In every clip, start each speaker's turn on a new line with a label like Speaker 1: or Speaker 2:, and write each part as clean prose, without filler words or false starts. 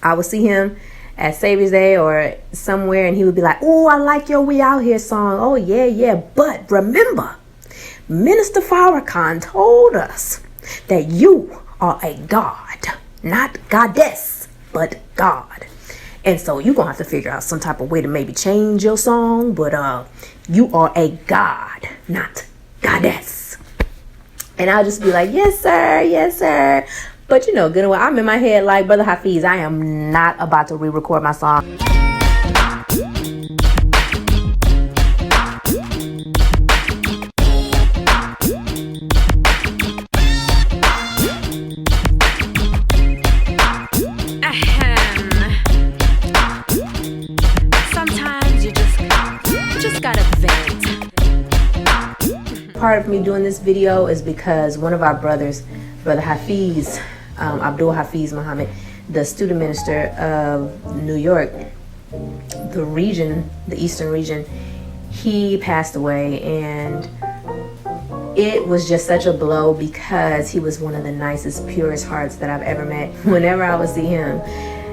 Speaker 1: I would see him at Savior's Day or somewhere, and he would be like, "Oh, I like your We Out Here song. Oh, yeah. But remember, Minister Farrakhan told us that you are a god, not goddess, but God. And so you're going to have to figure out some type of way to maybe change your song, but you are a god, not goddess." And I'll just be like, "Yes, sir. Yes, sir." But good and well, I'm in my head like, Brother Hafeez, I am not about to re-record my song.
Speaker 2: Sometimes you just gotta vent.
Speaker 1: Part of me doing this video is because one of our brothers, Brother Hafeez, Abdul Hafeez Muhammad, the student minister of New York, the region, the eastern region, he passed away, and it was just such a blow because he was one of the nicest, purest hearts that I've ever met. Whenever I would see him,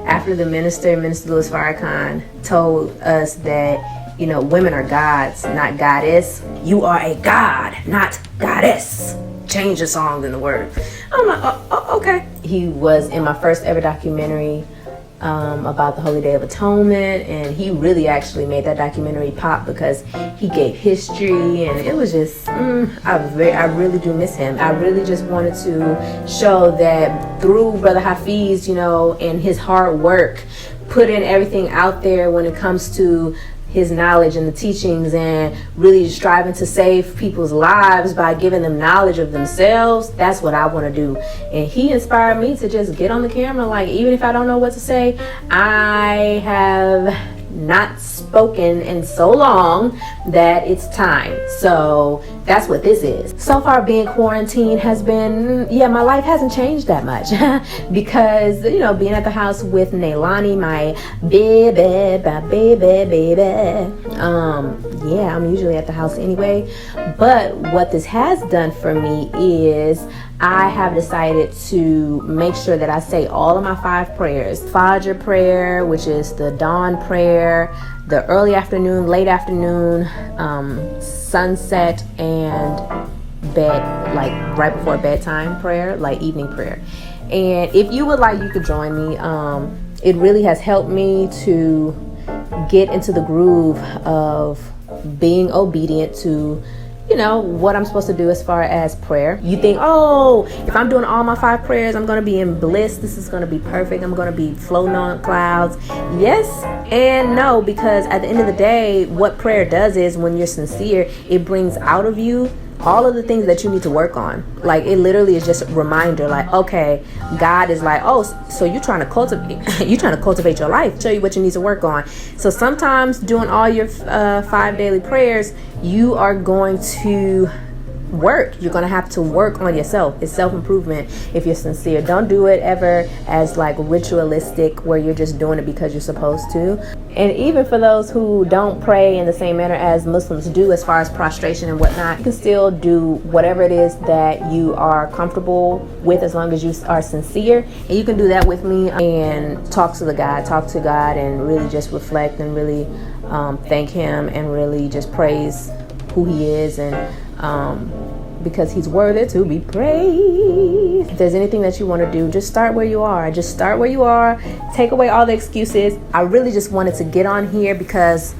Speaker 1: after the Minister Louis Farrakhan told us that, women are gods, not goddess. You are a god, not goddess. Change the song and the word. I'm like, oh, okay. He was in my first ever documentary about the Holy Day of Atonement, and he really actually made that documentary pop because he gave history, and it was just, I really do miss him. I really just wanted to show that through Brother Hafeez, and his hard work, putting everything out there when it comes to his knowledge and the teachings, and really striving to save people's lives by giving them knowledge of themselves. That's what I want to do. And he inspired me to just get on the camera. Like, even if I don't know what to say, I have not spoken in so long that it's time. So that's what this is. So far, being quarantined has been, my life hasn't changed that much because, being at the house with Nailani, my baby. I'm usually at the house anyway. But what this has done for me is I have decided to make sure that I say all of my 5 prayers. Fajr prayer, which is the dawn prayer, the early afternoon, late afternoon, sunset, and bed, like right before bedtime prayer, like evening prayer. And if you would like, you could join me. It really has helped me to get into the groove of being obedient to what I'm supposed to do as far as prayer. You think, oh, if I'm doing all my 5 prayers, I'm going to be in bliss. This is going to be perfect. I'm going to be floating on clouds. Yes and no, because at the end of the day, what prayer does is when you're sincere, it brings out of you all of the things that you need to work on. Like, it literally is just a reminder, like, okay, God is like, oh, so you're trying to cultivate your life, show you what you need to work on. So sometimes doing all your 5 daily prayers, you are going to work. You're going to have to work on yourself. It's self-improvement if you're sincere. Don't do it ever as like ritualistic where you're just doing it because you're supposed to. And even for those who don't pray in the same manner as Muslims do as far as prostration and whatnot, you can still do whatever it is that you are comfortable with as long as you are sincere. And you can do that with me and talk to God and really just reflect and really thank him and really just praise who he is, and because he's worthy to be praised. If there's anything that you want to do, just start where you are. Take away all the excuses. I really just wanted to get on here because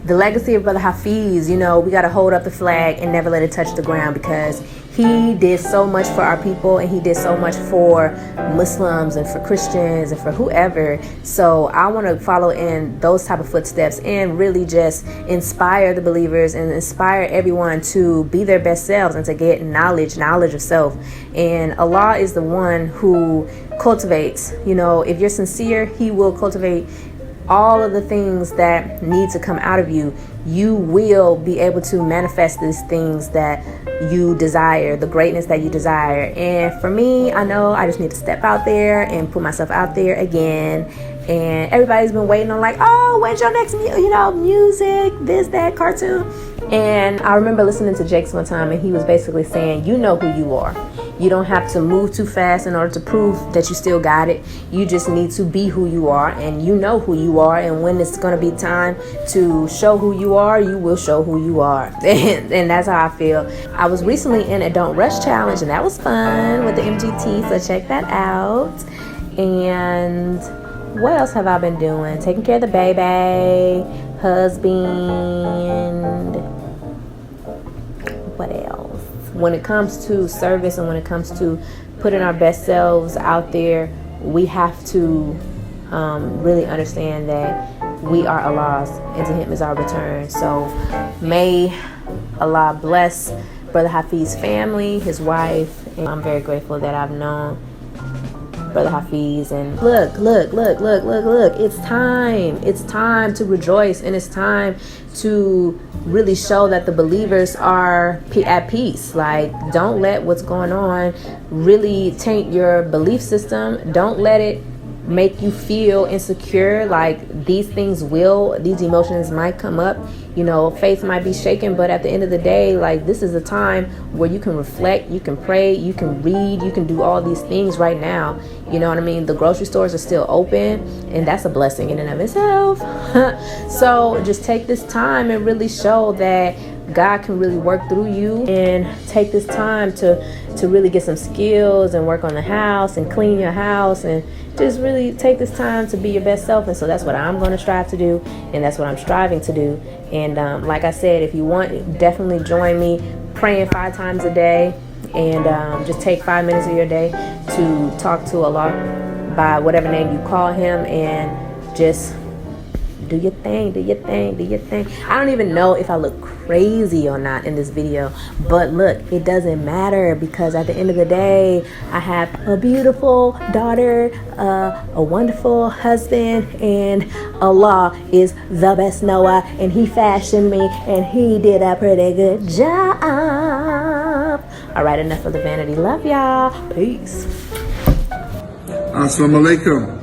Speaker 1: the legacy of Brother Hafeez, we got to hold up the flag and never let it touch the ground, because he did so much for our people, and he did so much for Muslims and for Christians and for whoever. So I want to follow in those type of footsteps and really just inspire the believers and inspire everyone to be their best selves and to get knowledge of self. And Allah is the one who cultivates. If you're sincere, he will cultivate all of the things that need to come out of you. You will be able to manifest these things that you desire, the greatness that you desire. And for me, I know I just need to step out there and put myself out there again. And everybody's been waiting on like, oh, when's your next music, this, that, cartoon. And I remember listening to Jakes one time, and he was basically saying, you know who you are. You don't have to move too fast in order to prove that you still got it. You just need to be who you are, and you know who you are. And when it's going to be time to show who you are, you will show who you are. And that's how I feel. I was recently in a Don't Rush challenge, and that was fun with the MGT, so check that out. And what else have I been doing? Taking care of the baby, husband. What else? When it comes to service and when it comes to putting our best selves out there, we have to really understand that we are Allah's, and to Him is our return. So may Allah bless Brother Hafeez's family, his wife, and I'm very grateful that I've known Brother Hafeez. And look, it's time to rejoice, and it's time to really show that the believers are at peace. Like, don't let what's going on really taint your belief system. Don't let it make you feel insecure. Like, these emotions might come up, faith might be shaken, but at the end of the day, like, this is a time where you can reflect, you can pray, you can read, you can do all these things right now. You know what I mean? The grocery stores are still open, and that's a blessing in and of itself. So just take this time and really show that God can really work through you, and take this time to really get some skills and work on the house and clean your house, and just really take this time to be your best self. And so that's what I'm going to strive to do, and that's what I'm striving to do. And like I said, if you want, definitely join me praying 5 times a day, and just take 5 minutes of your day to talk to Allah by whatever name you call Him, and just do your thing. I don't even know if I look crazy or not in this video, but look, it doesn't matter, because at the end of the day, I have a beautiful daughter, a wonderful husband, and Allah is the best knower, and He fashioned me, and He did a pretty good job. All right, enough of the vanity. Love y'all. Peace.
Speaker 3: Assalamu alaikum.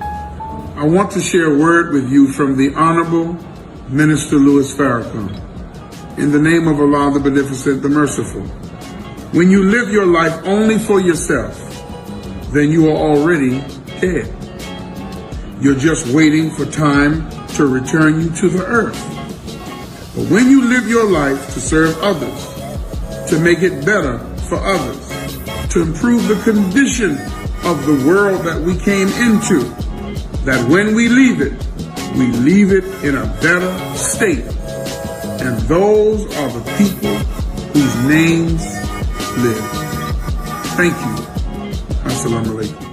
Speaker 3: I want to share a word with you from the Honorable Minister Louis Farrakhan. In the name of Allah, the Beneficent, the Merciful. When you live your life only for yourself, then you are already dead. You're just waiting for time to return you to the earth. But when you live your life to serve others, to make it better for others, to improve the condition of the world that we came into, that when we leave it in a better state. And those are the people whose names live. Thank you. Assalamu alaikum.